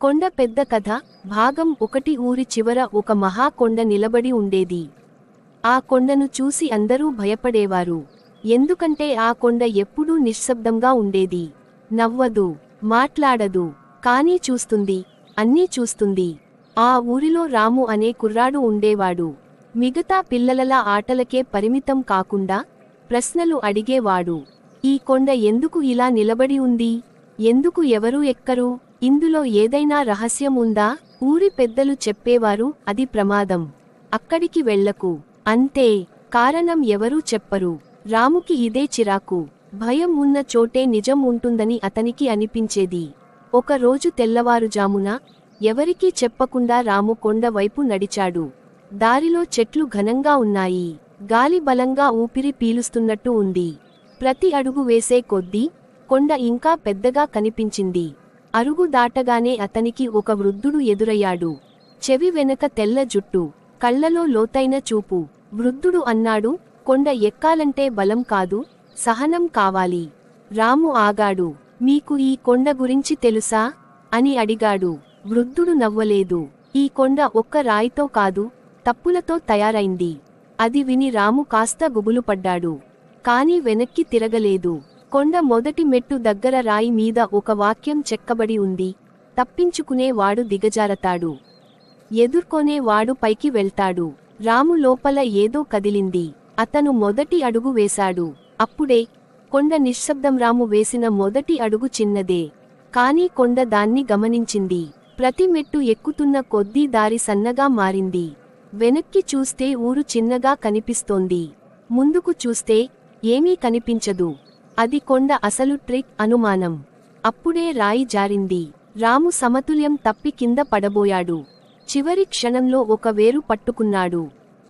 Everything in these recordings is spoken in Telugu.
కొండ పెద్ద కథ భాగం 1 ఊరి చివర ఒక మహాకొండ నిలబడి ఉండేది. ఆ కొండను చూసి అందరూ భయపడేవారు. ఎందుకంటే ఆ కొండ ఎప్పుడూ నిశ్శబ్దంగా ఉండేది. నవ్వదు, మాట్లాడదు, కానీ చూస్తుంది, అన్నీ చూస్తుంది. ఆ ఊరిలో రాము అనే కుర్రాడు ఉండేవాడు. మిగతా పిల్లలలా ఆటలకే పరిమితం కాకుండా ప్రశ్నలు అడిగేవాడు. ఈ కొండ ఎందుకు ఇలా నిలబడి ఉంది? ఎందుకు ఎవరూ ఎక్కరు? ఇందులో ఏదైనా రహస్యం ఉందా? ఊరి పెద్దలు చెప్పేవారు, అది ప్రమాదం, అక్కడికి వెళ్ళకు, అంతే. కారణం ఎవరూ చెప్పరు. రాముకి ఇదే చిరాకు. భయం ఉన్న చోటే నిజం ఉంటుందని అతనికి అనిపించేది. ఒక రోజు తెల్లవారుజామున ఎవరికీ చెప్పకుండా రాము కొండ వైపు నడిచాడు. దారిలో చెట్లు ఘనంగా ఉన్నాయి. గాలి బలంగా ఊపిరి పీలుస్తున్నట్టు ఉంది. ప్రతి అడుగు వేసే కొద్దీ కొండ ఇంకా పెద్దగా కనిపించింది. అరుగు దాటగానే అతనికి ఒక వృద్ధుడు ఎదురయ్యాడు. చెవి వెనక తెల్ల జుట్టు, కళ్లలో లోతైన చూపు. వృద్ధుడు అన్నాడు, కొండ ఎక్కాలంటే బలం కాదు, సహనం కావాలి. రాము ఆగాడు. మీకు ఈ కొండ గురించి తెలుసా అని అడిగాడు. వృద్ధుడు నవ్వలేదు. ఈ కొండ ఒక్క రాయితో కాదు, తప్పులతో తయారైంది. అది విని రాము కాస్త గుబులుపడ్డాడు. కాని వెనక్కి తిరగలేదు. కొండ మొదటి మెట్టు దగ్గర రాయి మీద ఒక వాక్యం చెక్కబడి ఉంది, తప్పించుకునే వాడు దిగజారతాడు, ఎదుర్కొనే వాడు పైకి వెళ్తాడు. రాము లోపల ఏదో కదిలింది. అతను మొదటి అడుగు వేశాడు. అప్పుడే కొండ నిశ్శబ్దం. రాము వేసిన మొదటి అడుగు చిన్నదే, కానీ కొండ దాన్ని గమనించింది. ప్రతి మెట్టు ఎక్కుతున్న కొద్దీ దారి సన్నగా మారింది. వెనక్కి చూస్తే ఊరు చిన్నగా కనిపిస్తోంది. ముందుకు చూస్తే ఏమీ కనిపించదు. అది కొండ అసలు ట్రిక్ అనుమానం. అప్పుడే రాయి జారింది. రాము సమతుల్యం తప్పి కింద పడబోయాడు. చివరి క్షణంలో ఒక వేరు పట్టుకున్నాడు.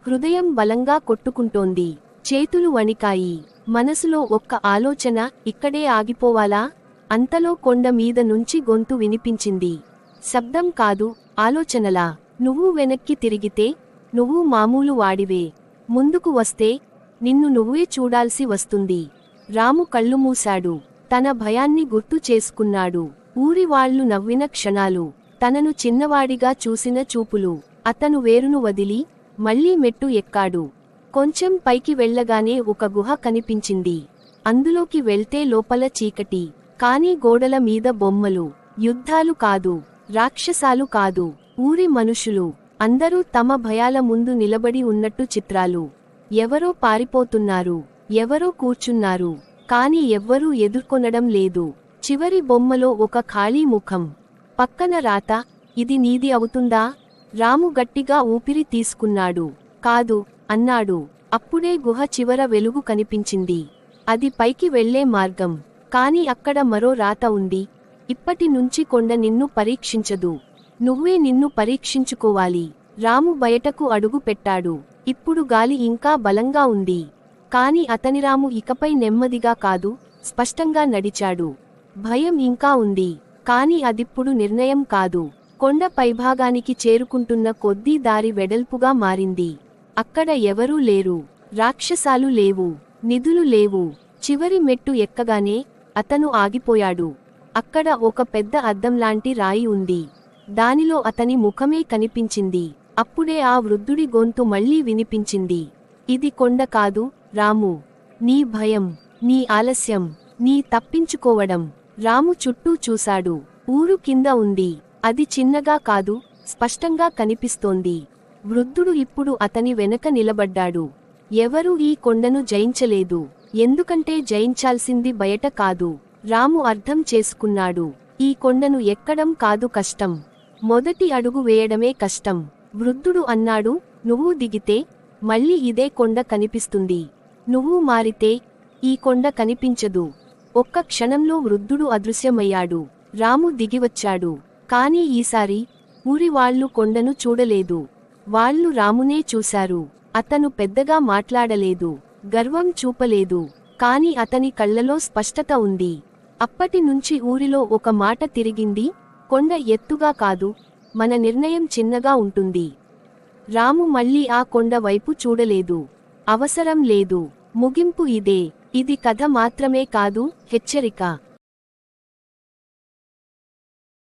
హృదయం బలంగా కొట్టుకుంటోంది. చేతులు వణికాయి. మనసులో ఒక్క ఆలోచన, ఇక్కడే ఆగిపోవాలా? అంతలో కొండ మీద నుంచి గొంతు వినిపించింది. శబ్దం కాదు, ఆలోచనలా. నువ్వు వెనక్కి తిరిగితే నువ్వు మామూలు వాడివే. ముందుకు వస్తే నిన్ను నువ్వే చూడాల్సి వస్తుంది. రాము కళ్ళు మూశాడు. తన భయాన్ని గుర్తు చేసుకున్నాడు. ఊరి వాళ్లు నవ్విన క్షణాలు, తనను చిన్నవాడిగా చూసిన చూపులు. అతను వేరును వదిలి మళ్లీ మెట్టు ఎక్కాడు. కొంచెం పైకి వెళ్లగానే ఒక గుహ కనిపించింది. అందులోకి వెళ్తే లోపల చీకటి, కానీ గోడల మీద బొమ్మలు. యుద్ధాలు కాదు, రాక్షసాలు కాదు, ఊరి మనుషులు. అందరూ తమ భయాల ముందు నిలబడి ఉన్నట్టు చిత్రాలు. ఎవరో పారిపోతున్నారు, ఎవరో కూర్చున్నారు, కాని ఎవ్వరూ ఎదుర్కొనడం లేదు. చివరి బొమ్మలో ఒక ఖాళీ ముఖం, పక్కన రాత, ఇది నీది అవుతుందా? రాము గట్టిగా ఊపిరి తీసుకున్నాడు. కాదు అన్నాడు. అప్పుడే గుహ చివర వెలుగు కనిపించింది. అది పైకి వెళ్లే మార్గం. కాని అక్కడ మరో రాత ఉంది, ఇప్పటి నుంచి కొండ నిన్ను పరీక్షించదు, నువ్వే నిన్ను పరీక్షించుకోవాలి. రాము బయటకు అడుగు పెట్టాడు. ఇప్పుడు గాలి ఇంకా బలంగా ఉంది. కాని అతని రాము ఇకపై నెమ్మదిగా కాదు, స్పష్టంగా నడిచాడు. భయం ఇంకా ఉంది, కాని అదిప్పుడు నిర్ణయం కాదు. కొండ పైభాగానికి చేరుకుంటున్న కొద్దీ దారి వెడల్పుగా మారింది. అక్కడ ఎవరూ లేరు, రాక్షసాలు లేవు, నిధులు లేవు. చివరి మెట్టు ఎక్కగానే అతను ఆగిపోయాడు. అక్కడ ఒక పెద్ద అద్దంలాంటి రాయి ఉంది. దానిలో అతని ముఖమే కనిపించింది. అప్పుడే ఆ వృద్ధుడి గొంతు మళ్లీ వినిపించింది. ఇది కొండ కాదు రాము, నీ భయం, నీ ఆలస్యం, నీ తప్పించుకోవడం. రాము చుట్టూ చూశాడు. ఊరు కింద ఉంది. అది చిన్నగా కాదు, స్పష్టంగా కనిపిస్తోంది. వృద్ధుడు ఇప్పుడు అతని వెనక నిలబడ్డాడు. ఎవరూ ఈ కొండను జయించలేదు, ఎందుకంటే జయించాల్సింది బయట కాదు. రాము అర్థం చేసుకున్నాడు. ఈ కొండను ఎక్కడం కాదు కష్టం, మొదటి అడుగు వేయడమే కష్టం. వృద్ధుడు అన్నాడు, నువ్వు దిగితే మళ్ళీ ఇదే కొండ కనిపిస్తుంది, నువ్వు మారితే ఈ కొండ కనిపించదు. ఒక్క క్షణంలో వృద్ధుడు అదృశ్యమయ్యాడు. రాము దిగివచ్చాడు. కాని ఈసారి ఊరి వాళ్లు కొండను చూడలేదు, వాళ్లు రామునే చూశారు. అతను పెద్దగా మాట్లాడలేదు, గర్వం చూపలేదు, కాని అతని కళ్లలో స్పష్టత ఉంది. అప్పటి నుంచి ఊరిలో ఒక మాట తిరిగింది, కొండ ఎత్తుగా కాదు, మన నిర్ణయం చిన్నగా ఉంటుంది. రాము మళ్లీ ఆ కొండ వైపు చూడలేదు. అవసరం లేదు. ముగింపు ఇదే. ఇది కథ మాత్రమే కాదు, హెచ్చరిక.